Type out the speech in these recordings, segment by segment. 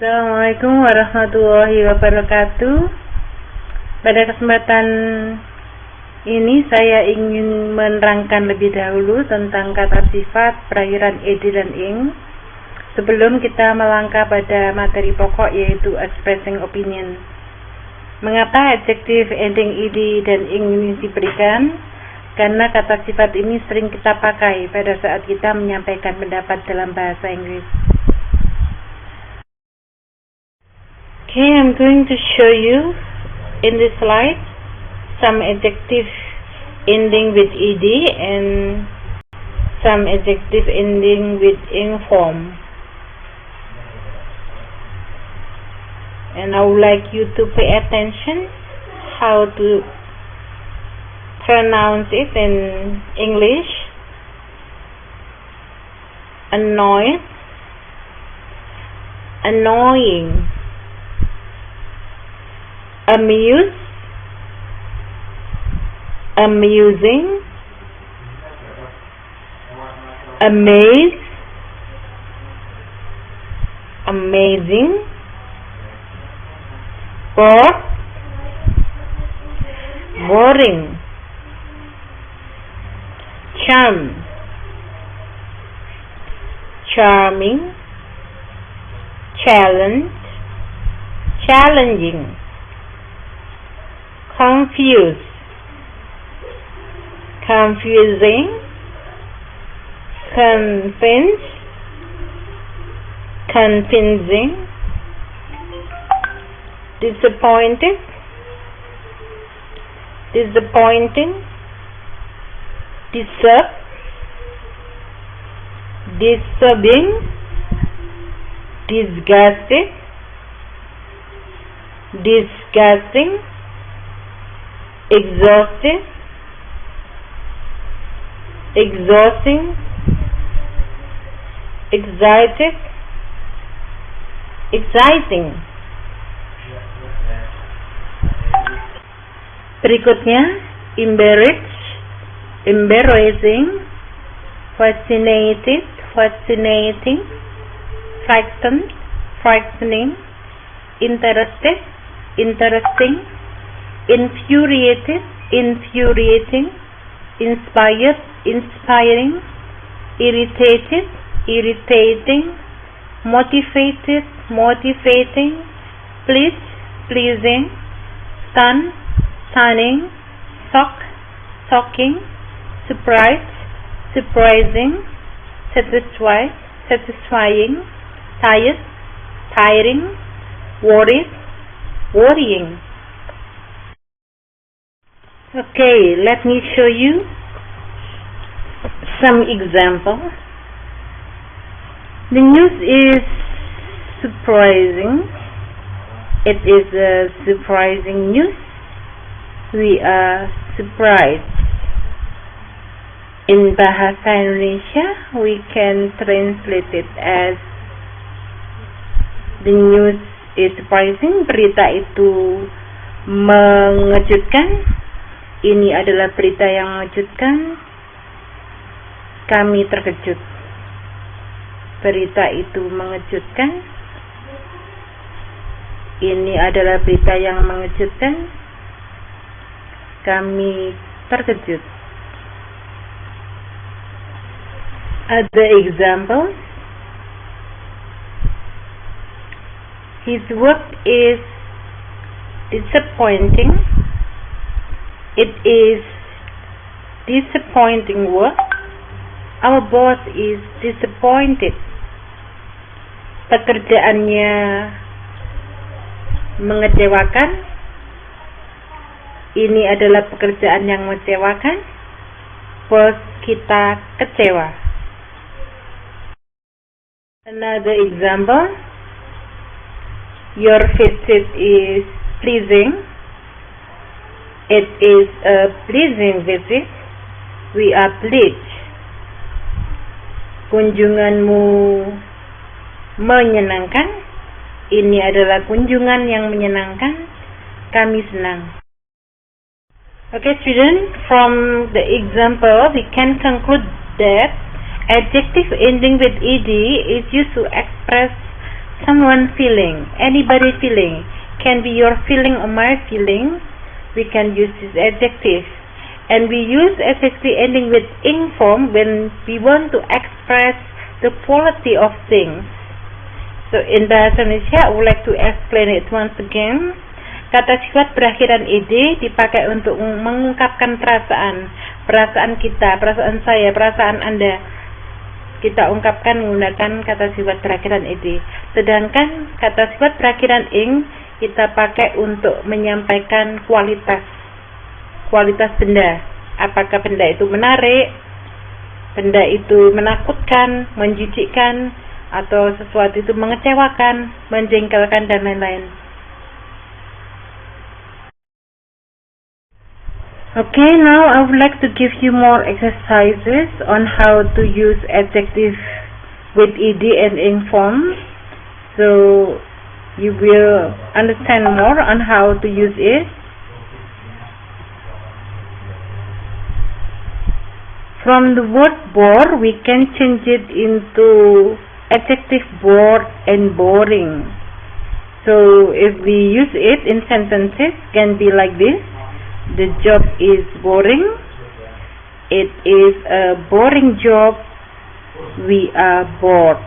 Assalamualaikum warahmatullahi wabarakatuh. Pada kesempatan ini saya ingin menerangkan lebih dahulu tentang kata sifat, perakhiran ed dan ing sebelum kita melangkah pada materi pokok yaitu expressing opinion. Mengapa adjektif, ending ed dan ing ini diberikan? Karena kata sifat ini sering kita pakai pada saat kita menyampaikan pendapat dalam bahasa Inggris. Okay, I'm going to show you in this slide some adjective ending with ed and some adjective ending with ing form. And I would like you to pay attention how to pronounce it in English. Annoyed, annoying, amuse, amusing, amaze, amazing, bore, boring, charm, charming, challenge, challenging, confuse, confusing, convince, convincing, disappointed, disappointing, disturb, disturbing, disgusted, disgusting, exhausted, exhausting, excited, exciting. Berikutnya, embarrassed, embarrassing, fascinated, fascinating, frightened, frightening, interested, interesting, infuriated, infuriating, inspired, inspiring, irritated, irritating, motivated, motivating, pleased, pleasing, stunned, stunning, shocked, shocking, surprised, surprising, satisfied, satisfying, tired, tiring, worried, worrying. Okay, let me show you some examples. The news is surprising. It is a surprising news. We are surprised. In Bahasa Indonesia, we can translate it as the news is surprising. Berita itu mengejutkan. Ini adalah berita yang mengejutkan. Kami terkejut. Berita itu mengejutkan. Ini adalah berita yang mengejutkan. Kami terkejut. Other examples. His work is disappointing. It is disappointing work. Our boss is disappointed. Pekerjaannya mengecewakan. Ini adalah pekerjaan yang mengecewakan. Bos kita kecewa. Another example. Your visit is pleasing. It is a pleasing visit. We are pleased. Kunjunganmu menyenangkan. Ini adalah kunjungan yang menyenangkan. Kami senang. Okay, students, from the example, we can conclude that adjective ending with ed is used to express someone feeling, anybody feeling, can be your feeling or my feeling. We can use this adjective, and we use adjective ending with ing form when we want to express the quality of things. So in bahasa Indonesia, I would like to explain it once again. Kata sifat berakhiran ed dipakai untuk mengungkapkan perasaan kita, perasaan saya, perasaan Anda. Kita ungkapkan menggunakan kata sifat berakhiran ed. Sedangkan kata sifat berakhiran ing kita pakai untuk menyampaikan kualitas benda. Apakah benda itu menarik, benda itu menakutkan, menjijikkan, atau sesuatu itu mengecewakan, menjengkelkan, dan lain-lain. Okay, now I would like to give you more exercises on how to use adjective with ed and ing form, so you will understand more on how to use it. From the word bore, we can change it into adjective bored and boring. So if we use it in sentences, can be like this: the job is boring. It is a boring job. We are bored.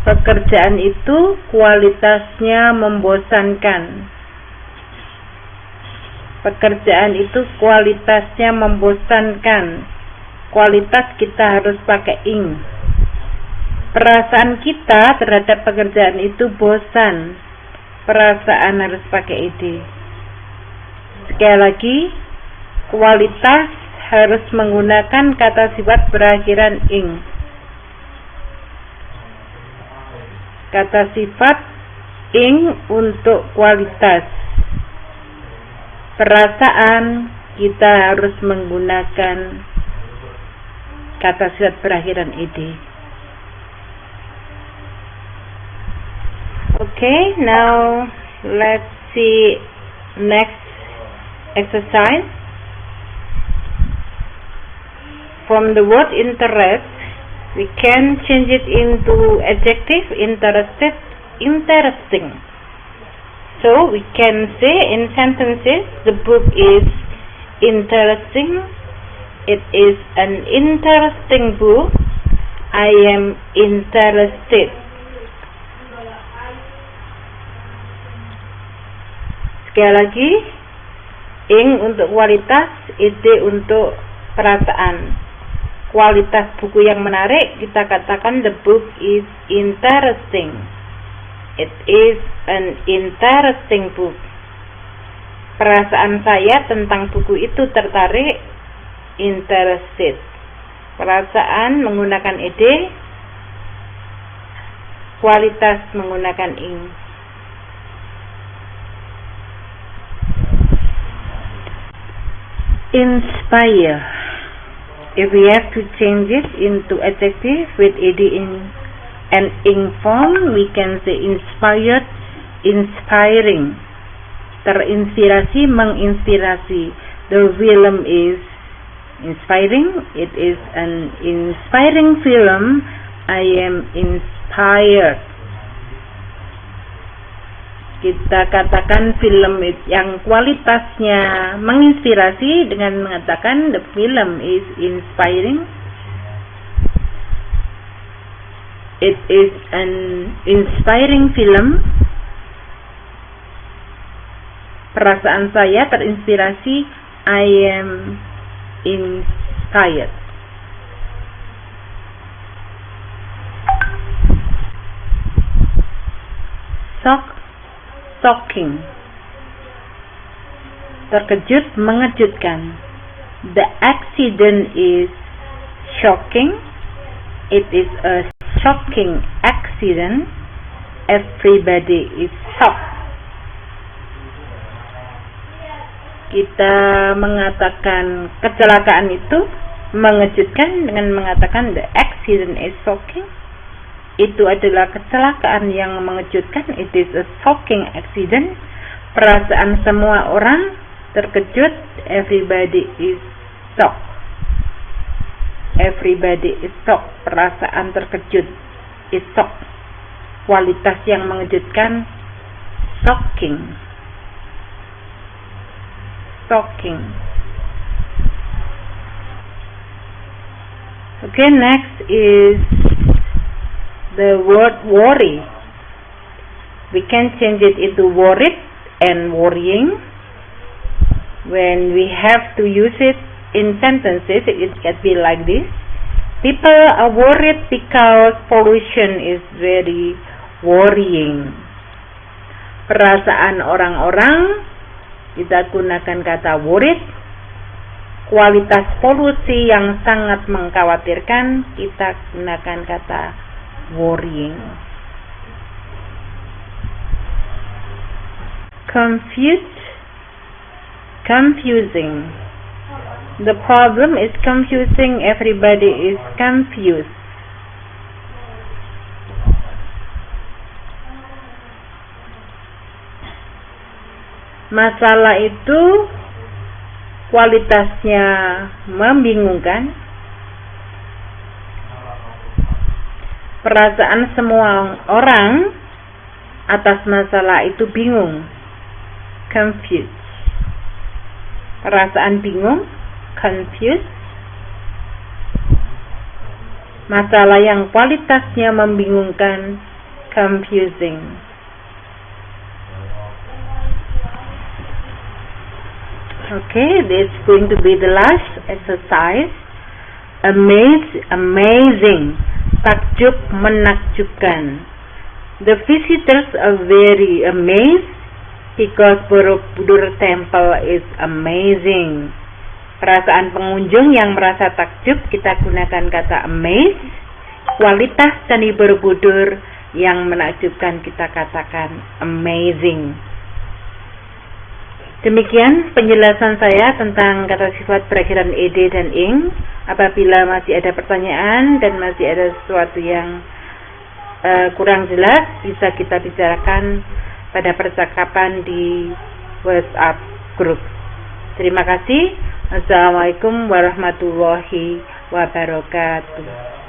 Pekerjaan itu kualitasnya membosankan. Pekerjaan itu kualitasnya membosankan. Kualitas kita harus pakai ing. Perasaan kita terhadap pekerjaan itu bosan. Perasaan harus pakai ed. Sekali lagi, kualitas harus menggunakan kata sifat berakhiran ing. Kata sifat ing untuk kualitas. Perasaan kita harus menggunakan kata sifat berakhiran ed. Okay, now let's see next exercise. From the word interest, we can change it into adjective interested, interesting. So we can say in sentences, the book is interesting. It is an interesting book. I am interested. Sekali lagi, ing untuk kualitas, ed untuk perasaan. Kualitas buku yang menarik, kita katakan the book is interesting. It is an interesting book. Perasaan saya tentang buku itu tertarik, interested. Perasaan menggunakan ed, kualitas menggunakan ing. Inspire. If we have to change it into adjective with ed and ing form, we can say inspired, inspiring. Terinspirasi, menginspirasi. The film is inspiring. It is an inspiring film. I am inspired. Kita katakan film yang kualitasnya menginspirasi dengan mengatakan the film is inspiring. It is an inspiring film. Perasaan saya terinspirasi. I am inspired. Shocking. Terkejut, mengejutkan. The accident is shocking. It is a shocking accident. Everybody is shocked. Kita mengatakan kecelakaan itu mengejutkan dengan mengatakan the accident is shocking. Itu adalah kecelakaan yang mengejutkan. It is a shocking accident. Perasaan semua orang terkejut. Everybody is shocked. Everybody is shocked. Perasaan terkejut. Is shocked. Kualitas yang mengejutkan. Shocking. Shocking. Okay, next is the word worry. We can change it into worried and worrying. When we have to use it in sentences, it can be like this. People are worried because pollution is very worrying. Perasaan orang-orang, kita gunakan kata worried. Kualitas polusi yang sangat mengkhawatirkan, kita gunakan kata worrying. Confused, confusing. The problem is confusing. Everybody is confused. Masalah itu kualitasnya membingungkan. Perasaan semua orang atas masalah itu bingung. Confused. Perasaan bingung. Confused. Masalah yang kualitasnya membingungkan. Confusing. Okay, this is going to be the last exercise. Amazing. Takjub, menakjubkan. The visitors are very amazed because Borobudur Temple is amazing. Perasaan pengunjung yang merasa takjub, kita gunakan kata amazed. Kualitas Candi Borobudur yang menakjubkan, kita katakan amazing. Demikian penjelasan saya tentang kata sifat berakhiran ed dan ing. Apabila masih ada pertanyaan dan masih ada sesuatu yang kurang jelas, bisa kita bicarakan pada percakapan di WhatsApp group. Terima kasih. Assalamualaikum warahmatullahi wabarakatuh.